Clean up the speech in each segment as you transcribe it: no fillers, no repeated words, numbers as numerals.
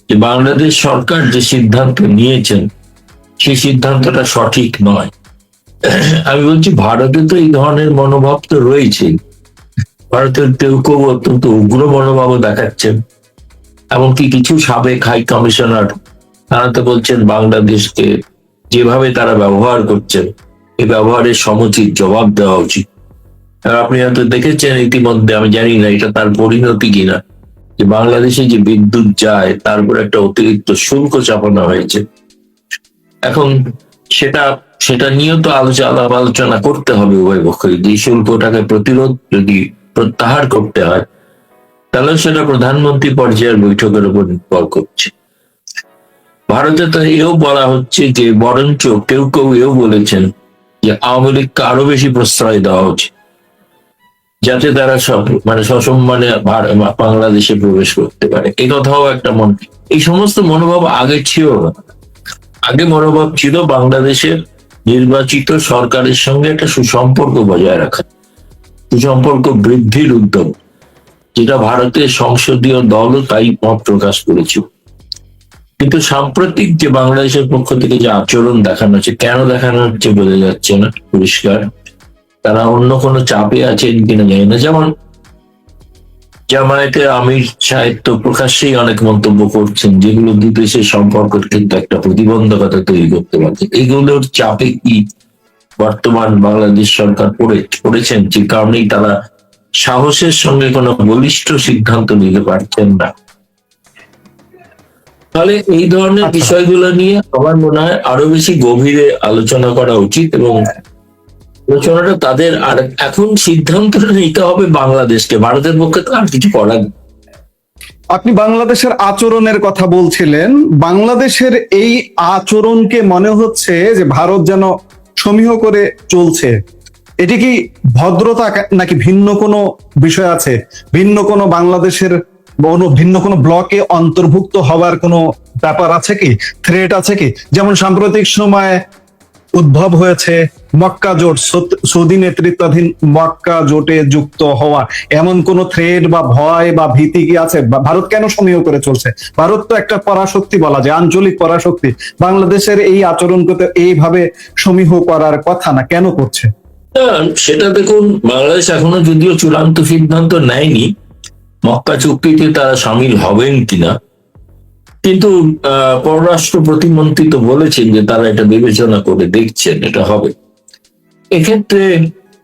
যে বাংলাদেশ সরকার যে সিদ্ধান্ত নিয়েছেন সেই সিদ্ধান্তটা সঠিক নয়। আমি বলছি ভারতে তো এই ধরনের মনোভাব তো রয়েছেই। ভারতের কেউ কেউ অত্যন্ত উগ্র মনোভাবও দেখাচ্ছেন, এমনকি কিছু সাবেক হাই কমিশনার তারা তো বলছেন বাংলাদেশকে যেভাবে তারা ব্যবহার করছেন এই ব্যবহারের সমুচিত জবাব দেওয়া উচিত। আর আপনি হয়তো দেখেছেন ইতিমধ্যে, আমি জানি না এটা তার পরিণতি কিনা, যে বাংলাদেশে যে বিদ্যুৎ যায় তার উপর একটা অতিরিক্ত শুল্ক চাপানো হয়েছে। এখন সেটা সেটা নিয়েও তো আলোচনা করতে হবে উভয় পক্ষে। যে শুল্কটাকে প্রতিরোধ যদি প্রত্যাহার করতে হয় তাহলে সেটা প্রধানমন্ত্রী পর্যায়ের বৈঠকের উপর নির্ভর করছে। ভারতে তো এও বলা হচ্ছে যে বরঞ্চ কেউ কেউ এও বলেছেন যে আওয়ামী লীগকে আরো বেশি প্রশ্রয় দেওয়া উচিত, যাতে তারা সব সসম্মানে বাংলাদেশে প্রবেশ করতে পারে। এই কথাও একটা এই সমস্ত মনোভাব আগে ছিল না। আগে মনোভাব ছিল বাংলাদেশের নির্বাচিত সরকারের সঙ্গে একটা সুসম্পর্ক বজায় রাখা, সুসম্পর্ক বৃদ্ধির উদ্যোগ, যেটা ভারতের সংসদীয় দলও তাই মত প্রকাশ করেছিল। কিন্তু সাম্প্রতিক যে বাংলাদেশের পক্ষ থেকে যে আচরণ দেখানো হচ্ছে, কেন দেখানো হচ্ছে বোঝা যাচ্ছে না পরিষ্কার। তারা অন্য কোনো চাপে আছেন কিনা জানি না। যেমন জামায়াতের আমির সাহেব তো প্রকাশ্যেই অনেক মন্তব্য করছেন যেগুলো দুই দেশের সম্পর্কের কিন্তু একটা প্রতিবন্ধকতা তৈরি করতে পারছে। এগুলোর চাপে কি বর্তমান বাংলাদেশ সরকার পড়েছেন, যে কারণেই তারা সাহসের সঙ্গে কোনো বলিষ্ঠ সিদ্ধান্ত নিতে পারছেন না। তাহলে এই ধরনের বিষয়গুলো নিয়ে আমার মনে হয় আরো বেশি গভীরে আলোচনা করা উচিত, এবং আলোচনাটা তাদের আর এখন সিদ্ধান্তটা নিতে হবে বাংলাদেশকে, ভারতের পক্ষে তো আর কিছু করার নেই। আপনি বাংলাদেশের আচরণের কথা বলছিলেন, বাংলাদেশের এই আচরণকে মনে হচ্ছে যে ভারত যেন সমীহ করে চলছে। এটি কি ভদ্রতা নাকি ভিন্ন কোনো বিষয় আছে? ভিন্ন কোনো বাংলাদেশের ভিন্ন কোনো ব্লকে অন্তর্ভুক্ত হওয়ার কোনো ব্যাপার আছে কি? থ্রেট আছে কি? যেমন সাম্প্রতিক সময়ে উদ্ভব হয়েছে মক্কা জোট, সৌদি নেতৃত্বাধীন মক্কা জোটে যুক্ত হওয়া, এমন কোন থ্রেড বা ভয় বা ভীতি কি আছে? ভারত কেন সমীহ করে চলছে? ভারত তো একটা পরাশক্তি, বলা যায় আঞ্চলিক পরাশক্তি। বাংলাদেশের এই আচরণকে তো এইভাবে সমীহ করার কথা না, কেন করছে? সেটা দেখুন, বাংলাদেশ এখনো যদিও চূড়ান্ত সিদ্ধান্ত নেয়নি মক্কা চুক্তিতে তারা সামিল হবেন কিনা, কিন্তু পররাষ্ট্র প্রতিমন্ত্রী তো বলেছেন যে তারা এটা বিবেচনা করে দেখছেন এটা হবে। এক্ষেত্রে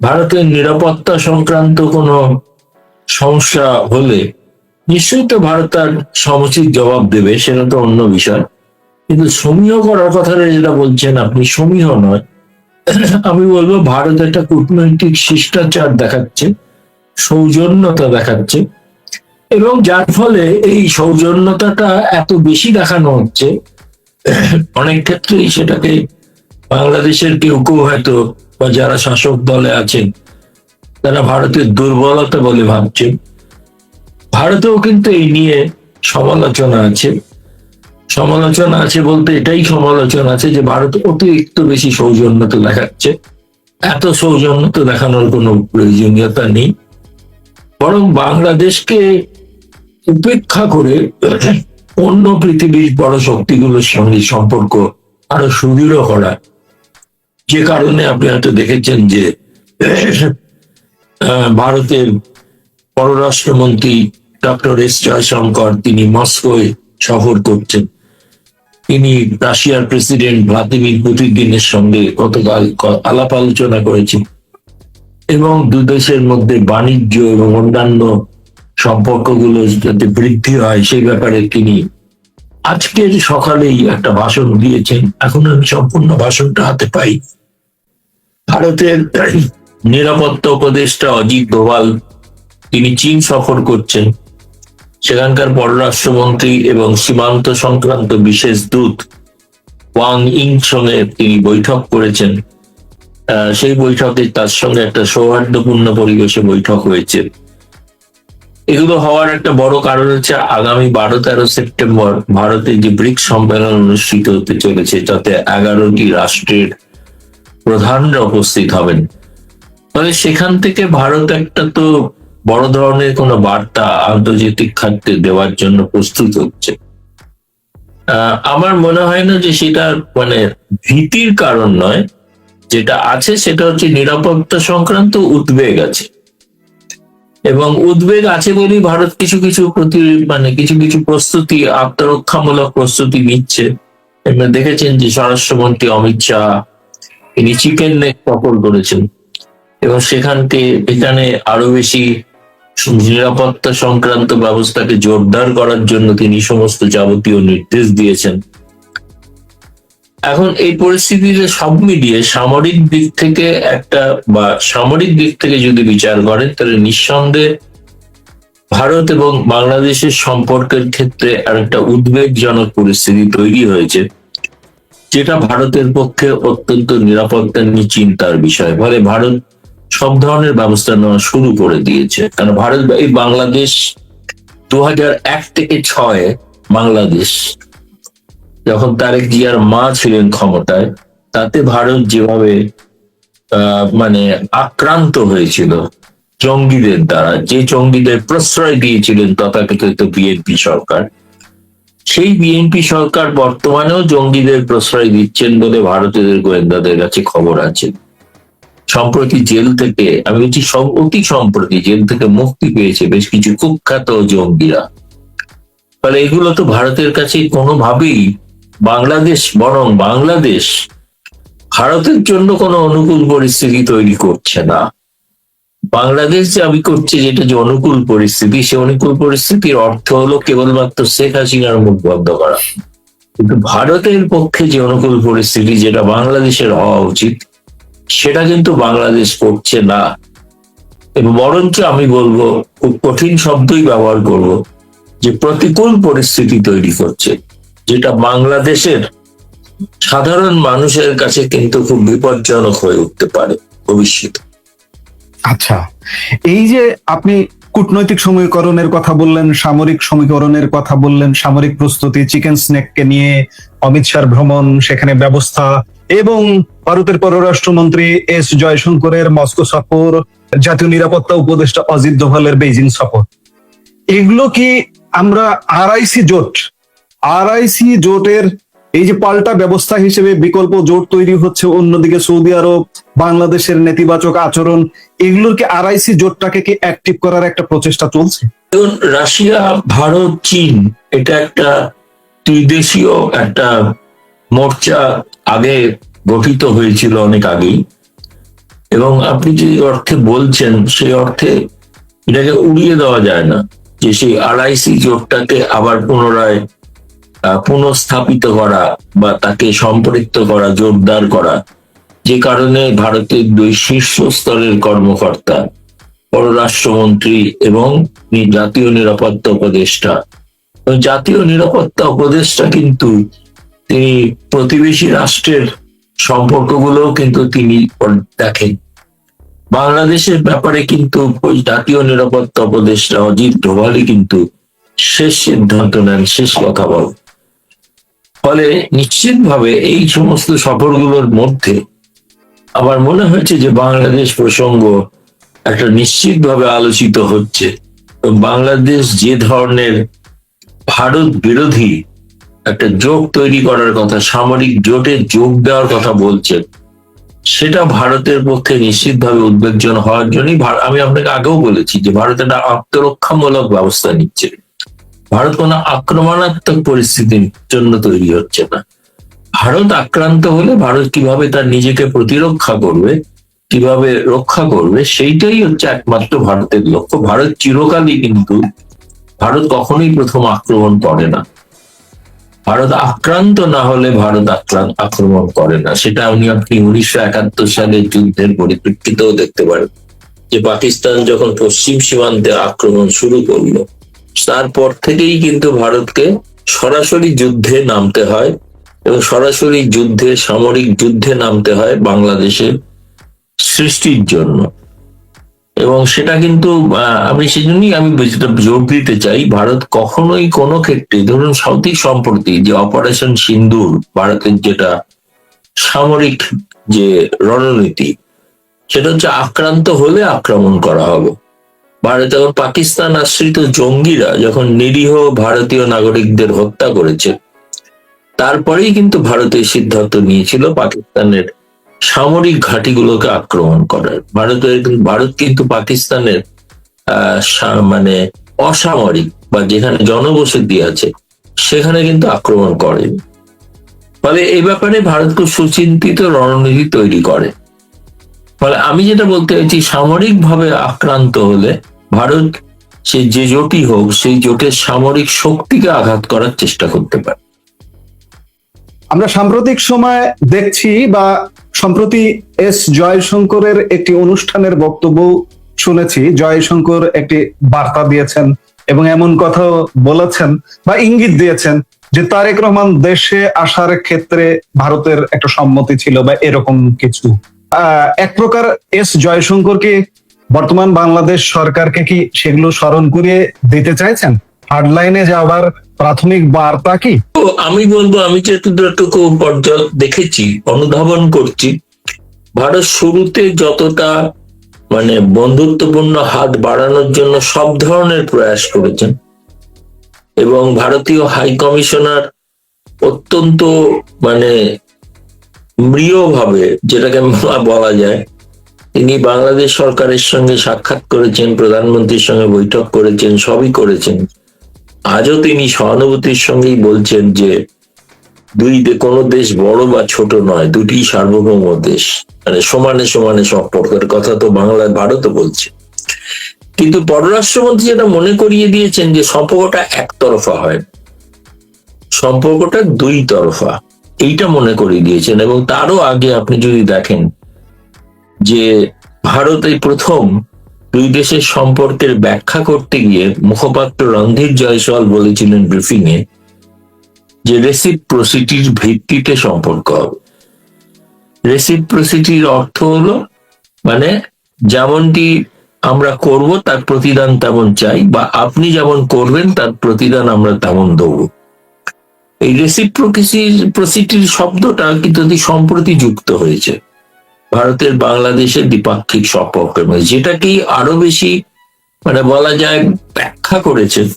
ভারতের নিরাপত্তা সংক্রান্ত কোনো সমস্যা হলে নিশ্চয়ই তো ভারত তার সমুচিত জবাব দেবে, সেটা তো অন্য বিষয়। কিন্তু সমীহ করার কথাটা যেটা বলছেন আপনি, সমীহ নয়, আমি বলবো ভারত একটা কূটনৈতিক শিষ্টাচার দেখাচ্ছে, সৌজন্যতা দেখাচ্ছে, এবং যার ফলে এই সৌজন্যতাটা এত বেশি দেখানো হচ্ছে অনেক ক্ষেত্রেই সেটাকে বাংলাদেশের কেউ কেউ হয়তো বা যারা শাসক দলে আছেন তারা ভারতের দুর্বলতা বলে ভাবছেন। ভারতেও কিন্তু এই নিয়ে সমালোচনা আছে। সমালোচনা আছে বলতে এটাই সমালোচনা আছে যে ভারত অতিরিক্ত বেশি সৌজন্যতা দেখাচ্ছে। এত সৌজন্যতা দেখানোর কোনো প্রয়োজনীয়তা নেই, বরং বাংলাদেশকে উপেক্ষা করে অন্য পৃথিবীর বড় শক্তিগুলোর সঙ্গে সম্পর্ক আরো সুদৃঢ় করা। যে কারণে আপনি হয়তো দেখেছেন যে ভারতের পররাষ্ট্রমন্ত্রী ডক্টর এস জয়শঙ্কর তিনি মস্কোয় সফর করছেন। তিনি রাশিয়ার প্রেসিডেন্ট ভ্লাদিমির পুতিনের সঙ্গে গতকাল আলাপ আলোচনা করেছেন, এবং দুই দেশের মধ্যে বাণিজ্য এবং অন্যান্য সম্পর্কগুলো যাতে বৃদ্ধি হয় সেই ব্যাপারে তিনি আজকের সকালেই একটা ভাষণ দিয়েছেন। এখন আমি সম্পূর্ণ ভাষণটা হাতে পাই। ভারতের নিরাপত্তা উপদেষ্টা অজিত ডোভাল তিনি চীন সফর করছেন, সেখানকার পররাষ্ট্রমন্ত্রী এবং সীমান্ত সংক্রান্ত বিশেষ দূত ওয়াং ইং সঙ্গে তিনি বৈঠক করেছেন। সেই বৈঠকে তার সঙ্গে একটা সৌহার্দ্যপূর্ণ পরিবেশে বৈঠক হয়েছে। এগুলো হওয়ার একটা বড় কারণ হচ্ছে আগামী 12-13 সেপ্টেম্বর ভারতে যে ব্রিক্স সম্মেলন অনুষ্ঠিত হতে চলেছে, যাতে 11টি রাষ্ট্রের প্রধানরা উপস্থিত হবেন। ফলে সেখান থেকে ভারত একটা তো বড় ধরনের কোনো বার্তা আন্তর্জাতিক খাতে দেওয়ার জন্য প্রস্তুত হচ্ছে। আমার মনে হয় না যে সেটা মানে ভীতির কারণ নয়। যেটা আছে সেটা হচ্ছে নিরাপত্তা সংক্রান্ত উদ্বেগ আছে, এবং উদ্বেগ আছে বলেই ভারত কিছু কিছু কিছু কিছু প্রস্তুতি, আত্মরক্ষামূলক প্রস্তুতি নিচ্ছে। এবার দেখেছেন যে স্বরাষ্ট্রমন্ত্রী অমিত শাহ তিনি চিকেন নেক সফর করেছেন, এবং সেখানকে এখানে আরো বেশি নিরাপত্তা সংক্রান্ত ব্যবস্থাকে জোরদার করার জন্য তিনি সমস্ত যাবতীয় নির্দেশ দিয়েছেন। এখন এই পরিস্থিতিতে সব মিলিয়ে সামরিক দিক থেকে সামরিক দিক থেকে যদি বিচার করেন, তাহলে নিঃসন্দেহে ভারত এবং বাংলাদেশের সম্পর্কের ক্ষেত্রে আরেকটা উদ্বেগজনক পরিস্থিতি তৈরি হয়েছে, যেটা ভারতের পক্ষে অত্যন্ত নিরাপত্তা নিয়ে চিন্তার বিষয়। ফলে ভারত সব ধরনের ব্যবস্থা নেওয়া শুরু করে দিয়েছে। কারণ ভারত এই বাংলাদেশ 2001 থেকে 2006 বাংলাদেশ যখন তারেক জিয়ার মা ছিলেন ক্ষমতায়, তাতে ভারত যেভাবে আক্রান্ত হয়েছিল জঙ্গিদের দ্বারা, যে জঙ্গিদের প্রশ্রয় দিয়েছিলেন তথাকথিত বিএনপি সরকার, সেই বিএনপি সরকার বর্তমানেও জঙ্গিদের প্রশ্রয় দিচ্ছেন বলে ভারতের গোয়েন্দাদের কাছে খবর আছে। সম্প্রতি জেল থেকে, আমি বলছি অতি সম্প্রতি জেল থেকে মুক্তি পেয়েছে বেশ কিছু কুখ্যাত জঙ্গিরা। ফলে এগুলো তো ভারতের কাছে কোনোভাবেই বাংলাদেশ ভারতের জন্য কোনো অনুকূল পরিস্থিতি তৈরি করছে না। বাংলাদেশ দাবি করছে যেটা যে অনুকূল পরিস্থিতি, সে অনুকূল পরিস্থিতির অর্থ হলো কেবলমাত্র শেখ হাসিনার মুখ বন্ধ করা। কিন্তু ভারতের পক্ষে যে অনুকূল পরিস্থিতি যেটা বাংলাদেশের হওয়া উচিত, সেটা কিন্তু বাংলাদেশ করছে না। এবং বরঞ্চ আমি বলবো, খুব কঠিন শব্দই ব্যবহার করব, যে প্রতিকূল পরিস্থিতি তৈরি করছে, যেটা বাংলাদেশের সাধারণ মানুষের কাছে কিন্তু খুব বিপজ্জনক হয়ে উঠতে পারে ভবিষ্যতে। আচ্ছা, এই যে আপনি কূটনৈতিক সমীকরণের কথা বললেন, সামরিক সমীকরণের কথা বললেন, সামরিক প্রস্তুতি, চিকেন স্নেককে নিয়ে অমিত শাহর ভ্রমণ, সেখানে ব্যবস্থা, এবং ভারতের পররাষ্ট্রমন্ত্রী এস জয়শঙ্করের মস্কো সফর, জাতীয় নিরাপত্তা উপদেষ্টা অজিত দোভালের বেইজিং সফর, এগুলো কি আমরা আরআইসি জোটের এই যে পাল্টা ব্যবস্থা হিসেবে বিকল্প জোট তৈরি হচ্ছে, অন্যদিকে সৌদি আরব, বাংলাদেশের নেতিবাচক আচরণ, এগুলোর কি আরআইসি জোটটাকে কি অ্যাক্টিভ করার একটা প্রচেষ্টা চলছে? দেখুন, রাশিয়া, ভারত, চীন, এটা একটা ত্রিদেশীয় একটা মোর্চা আগে গঠিত হয়েছিল অনেক আগেই, এবং আপনি যে অর্থে বলছেন সেই অর্থে এটাকে উড়িয়ে দেওয়া যায় না যে সেই আরআইসি জোটটাকে আবার পুনরায় পুনঃস্থাপিত করা বা তাকে সম্পৃক্ত করা, জোরদার করা, যে কারণে ভারতের দুই শীর্ষ স্তরের কর্মকর্তা, পররাষ্ট্রমন্ত্রী এবং জাতীয় নিরাপত্তা উপদেষ্টা কিন্তু তিনি প্রতিবেশী রাষ্ট্রের সম্পর্কগুলোও কিন্তু তিনি দেখেন। বাংলাদেশের ব্যাপারে কিন্তু ওই জাতীয় নিরাপত্তা উপদেষ্টা অজিত ডোভালই কিন্তু শেষ সিদ্ধান্ত নেন, শেষ কথা বলেন। ফলে নিশ্চিতভাবে এই সমস্ত সফরগুলোর মধ্যে আমার মনে হয়েছে যে বাংলাদেশ প্রসঙ্গ একটা নিশ্চিতভাবে আলোচিত হচ্ছে। বাংলাদেশ যে ধরনের ভারত বিরোধী একটা জোট তৈরি করার কথা, সামরিক জোটে যোগ দেওয়ার কথা বলছে, সেটা ভারতের পক্ষে নিশ্চিতভাবে উদ্বেগজনক হওয়ার জন্যই আমি আপনাকে আগেও বলেছি যে ভারত একটা আত্মরক্ষামূলক ব্যবস্থা নিচ্ছে। ভারত কোনো আক্রমণাত্মক পরিস্থিতির জন্য তৈরি হচ্ছে না। ভারত আক্রান্ত হলে ভারত কিভাবে তার নিজেকে প্রতিরক্ষা করবে, কিভাবে রক্ষা করবে, সেইটাই হচ্ছে একমাত্র ভারতের লক্ষ্য। ভারত চিরকালই কিন্তু, ভারত কখনোই প্রথম আক্রমণ করে না। ভারত আক্রান্ত না হলে ভারত আক্রমণ করে না। সেটা আপনি 1971 সালের যুদ্ধের পরিপ্রেক্ষিতেও দেখতে পারেন, যে পাকিস্তান যখন পশ্চিম সীমান্তে আক্রমণ শুরু করলো, তারপর থেকেই কিন্তু ভারতকে সরাসরি যুদ্ধে নামতে হয়, এবং সরাসরি সামরিক যুদ্ধে নামতে হয় বাংলাদেশের সৃষ্টির জন্য। এবং সেটা কিন্তু আমি সেজন্যই যেটা জোর দিতে চাই, ভারত কখনোই কোনো ক্ষেত্রে, ধরুন অতি সম্প্রতি যে অপারেশন সিন্দুর, ভারতের যেটা সামরিক যে রণনীতি, সেটা হচ্ছে আক্রান্ত হলে আক্রমণ করা হবে। ভারত এবং পাকিস্তান আশ্রিত জঙ্গিরা যখন নিরীহ ভারতীয় নাগরিকদের হত্যা করেছে, তারপরেই কিন্তু ভারতের সিদ্ধান্ত নিয়েছিল পাকিস্তানের সামরিক ঘাঁটিগুলোকে আক্রমণ করার। ভারত কিন্তু পাকিস্তানের মানে অসামরিক বা যেখানে জনবসতি আছে সেখানে কিন্তু আক্রমণ করেনি। ফলে এই ব্যাপারে ভারত খুব সুচিন্তিত রণনীতি তৈরি করে। ফলে আমি যেটা বলতে চাইছি, সামরিকভাবে আক্রান্ত হলে ভারত সে যে জোটই হোক সেই জোটের সামরিক শক্তিকে আঘাত করার চেষ্টা করতে পারে। আমরা সাম্প্রতিক সময় দেখছি বা সম্প্রতি এস জয়শঙ্করের একটি অনুষ্ঠানের বক্তব্য শুনেছি। জয়শঙ্কর একটি বার্তা দিয়েছেন এবং এমন কথা বলেছেন বা ইঙ্গিত দিয়েছেন যে তারেক রহমান দেশে আসার ক্ষেত্রে ভারতের একটা সম্মতি ছিল বা এরকম কিছু। এক প্রকার এস জয়শঙ্করকে বর্তমান বাংলাদেশ সরকারকে কি সেগুলো স্মরণ করিয়ে দিতে চাইছেন? হার্ডলাইনে যাওয়ার প্রাথমিক বার্তা কি? তো আমি বলবো, আমি যেটুকু দেখেছি, অনুধাবন করছি, ভারত শুরুতে যতটা মানে বন্ধুত্বপূর্ণ হাত বাড়ানোর জন্য সব ধরনের প্রয়াস করেছেন এবং ভারতীয় হাই কমিশনার অত্যন্ত মানে মৃয়ভাবে, যেটাকে বলা যায়, তিনি বাংলাদেশ সরকারের সঙ্গে সাক্ষাৎ করেছেন, প্রধানমন্ত্রীর সঙ্গে বৈঠক করেছেন, সবই করেছেন। আজও তিনি সহানুভূতির সঙ্গেই বলছেন যে কোনো দেশ বড় বা ছোট নয়, দুটি সার্বভৌম দেশ, মানে সমানে সমানে সম্পর্কের কথা তো ভারতও বলছে। কিন্তু পররাষ্ট্রমন্ত্রী যেটা মনে করিয়ে দিয়েছেন যে সম্পর্কটা একতরফা হয়, সম্পর্কটা দুই তরফা, এইটা মনে করিয়ে দিয়েছেন। এবং তারও আগে আপনি যদি দেখেন যে ভারত এই প্রথম দুই দেশের সম্পর্কের ব্যাখ্যা করতে গিয়ে মুখপাত্র রণধীর জয়সওয়াল বলেছিলেন ব্রিফিং এ যে রেসিপ্রোসিটির ভিত্তিতে সম্পর্ক হবে। রেসিপ্রোসিটির অর্থ হলো মানে যেমনটি আমরা করব তার প্রতিদান তেমন চাই, বা আপনি যেমন করবেন তার প্রতিদান আমরা তেমন দেবো। এই রেসিপ্রোসিটির শব্দটা কিন্তু সম্প্রতি যুক্ত হয়েছে ভারতের বাংলাদেশের দ্বিপাক্ষিক সম্পর্কের মধ্যে, যেটাকেই আরো বেশি মানে বলা যায় ব্যাখ্যা করেছেন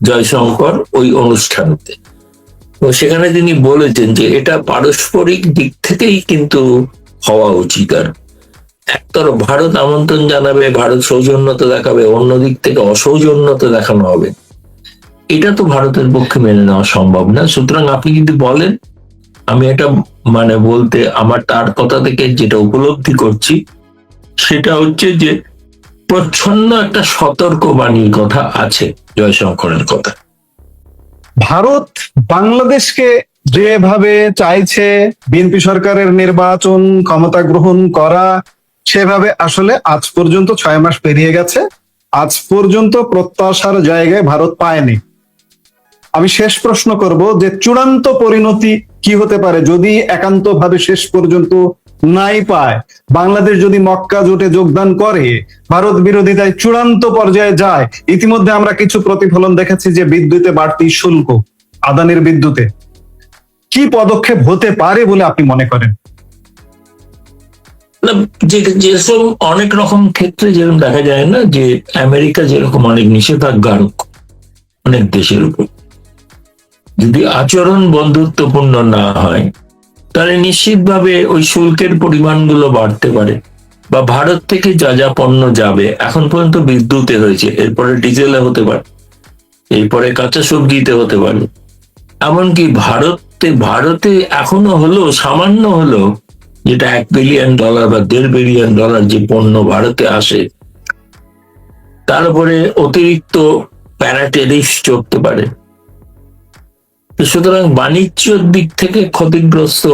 জয়শঙ্কর ওই অনুষ্ঠানতে। তো সেখানে তিনি বলেছেন যে এটা পারস্পরিক দিক থেকেই কিন্তু হওয়া উচিত। আর একতরফ ভারত আমন্ত্রণ জানাবে, ভারত সৌজন্যতা দেখাবে, অন্য দিক থেকে অসৌজন্যতা দেখানো হবে, এটা তো ভারতের পক্ষে মেনে নেওয়া সম্ভব না। সুতরাং আপনি যদি বলেন, আমি এটা মানে বলতে আমার তার কথা থেকে যেটা উপলব্ধি করছি সেটা হচ্ছে যে প্রচ্ছন্ন একটা সতর্ক বাণীর কথা আছে জয়শঙ্করের কথা। ভারত বাংলাদেশকে যেভাবে চাইছে বিএনপি সরকারের নির্বাচন ক্ষমতা গ্রহণ করা, সেভাবে আসলে আজ পর্যন্ত 6 মাস পেরিয়ে গেছে, আজ পর্যন্ত প্রত্যাশার জায়গায় ভারত পায়নি। আমি শেষ প্রশ্ন করব যে চূড়ান্ত পরিণতি কি হতে পারে যদি একান্তভাবে শেষ পর্যন্ত নাই পায়, বাংলাদেশ যদি মক্কা জোটে যোগদান করে, ভারত বিরোধিতায় চূড়ান্ত পর্যায়ে যায়। ইতিমধ্যে আমরা কিছু প্রতিফলন দেখেছি যে বিদ্যুতে বাড়তি শুল্ক, আদানির বিদ্যুতে। কি পদক্ষেপ হতে পারে বলে আপনি মনে করেন? যেসব অনেক রকম ক্ষেত্রে যেরকম দেখা যায় না যে আমেরিকা যেরকম অনেক নিষেধাজ্ঞা আরোপ অনেক দেশের উপর, যদি আচরণ বন্ধুত্বপূর্ণ না হয় তাহলে নিশ্চিতভাবে ওই শুল্কের পরিমাণগুলো বাড়তে পারে। বা ভারত থেকে যা যা পণ্য যাবে, এখন পর্যন্ত বিদ্যুতে হয়েছে, এরপরে ডিজেলে হতে পারে, এরপরে কাঁচা সবজিতে হতে পারে, এমনকি ভারতে এখনো হলো সামান্য হলো যেটা $1 বিলিয়ন বা $1.5 বিলিয়ন যে পণ্য ভারতে আসে, তারপরে অতিরিক্ত প্যারাটেরিফ চড়তে পারে। সুতরাং বাণিজ্যের দিক থেকে ক্ষতিগ্রস্ত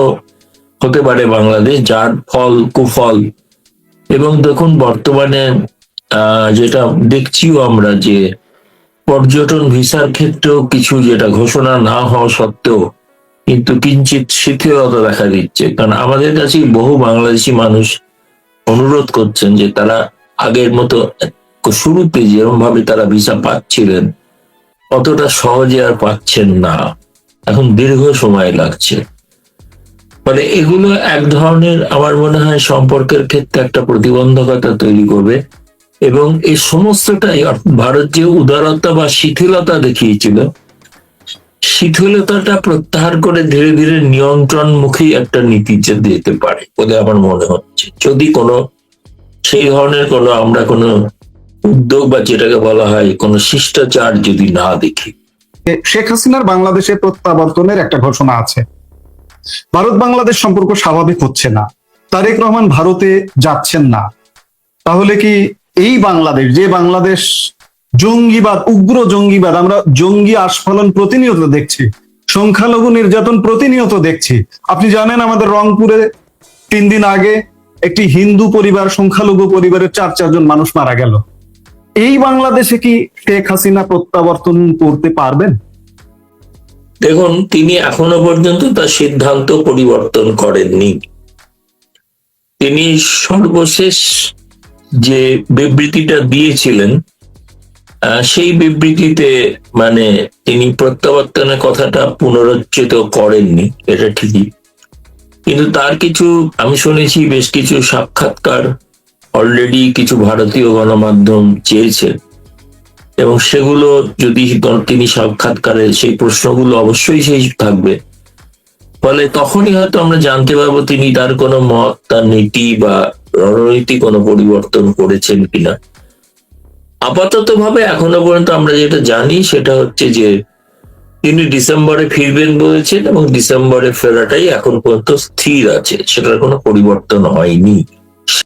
হতে পারে বাংলাদেশ, যার ফল কুফল। এবং দেখুন বর্তমানে যেটা দেখছিও আমরা যে পর্যটন ভিসার ক্ষেত্রেও কিছু যেটা ঘোষণা না হওয়া সত্ত্বেও কিন্তু কিঞ্চিত শিথিলতা দেখা দিচ্ছে। কারণ আমাদের কাছে বহু বাংলাদেশি মানুষ অনুরোধ করছেন যে তারা আগের মতো শুরুতে যেরকম ভাবে তারা ভিসা পাচ্ছিলেন অতটা সহজে আর পাচ্ছেন না, এখন দীর্ঘ সময় লাগছে। ফলে এগুলো এক ধরনের আমার মনে হয় সম্পর্কের ক্ষেত্রে একটা প্রতিবন্ধকতা তৈরি করবে। এবং এই সমস্তটাই ভারত যে উদারতা বা শিথিলতা দেখিয়েছিল শিথিলতাটা প্রত্যাহার করে ধীরে ধীরে নিয়ন্ত্রণমুখী একটা নীতি যেতে পারে বলে আমার মনে হচ্ছে, যদি কোনো সেই ধরনের কোনো আমরা কোনো উদ্যোগ বা যেটাকে বলা হয় কোনো শিষ্টাচার যদি না দেখি। শেখ হাসিনার বাংলাদেশে প্রত্যাবর্তনের একটা ঘোষণা আছে। ভারত বাংলাদেশ সম্পর্ক স্বাভাবিক হচ্ছে না, তারেক রহমান ভারতে যাচ্ছেন না, তাহলে কি এই বাংলাদেশ, যে বাংলাদেশ জঙ্গিবাদ, উগ্র জঙ্গিবাদ, আমরা জঙ্গি আস্ফালন প্রতিনিয়ত দেখছি, সংখ্যালঘু নির্যাতন প্রতিনিয়ত দেখছি। আপনি জানেন আমাদের রংপুরে 3 দিন আগে একটি হিন্দু পরিবার, সংখ্যালঘু পরিবারের 4 জন মানুষ মারা গেল। এই বাংলাদেশে কি শেখ হাসিনা প্রত্যাবর্তন করতে পারবেন? দেখুন, তিনি এখনো পর্যন্ত তার সিদ্ধান্ত পরিবর্তন করেননি। তিনি সর্বশেষ যে বিবৃতিটা দিয়েছিলেন সেই বিবৃতিতে মানে তিনি প্রত্যাবর্তনের কথাটা পুনরুচ্চিত করেননি, এটা ঠিকই, কিন্তু তার কিছু আমি শুনেছি বেশ কিছু সাক্ষাৎকার অলরেডি কিছু ভারতীয় গণমাধ্যম চেয়েছে, এবং সেগুলো যদি তিনি সাক্ষাৎকারে সেই প্রশ্নগুলো অবশ্যই সেই থাকবে, ফলে তখনই হয়তো আমরা জানতে পারবো তিনি তার কোনো মত, তার নীতি বা রণনীতি কোনো পরিবর্তন করেছেন কিনা। আপাতত ভাবে এখনো পর্যন্ত আমরা যেটা জানি সেটা হচ্ছে যে তিনি ডিসেম্বরে ফিরবেন বলেছেন, এবং ডিসেম্বরে ফেরাটাই এখন পর্যন্ত স্থির আছে, সেটার কোনো পরিবর্তন হয়নি।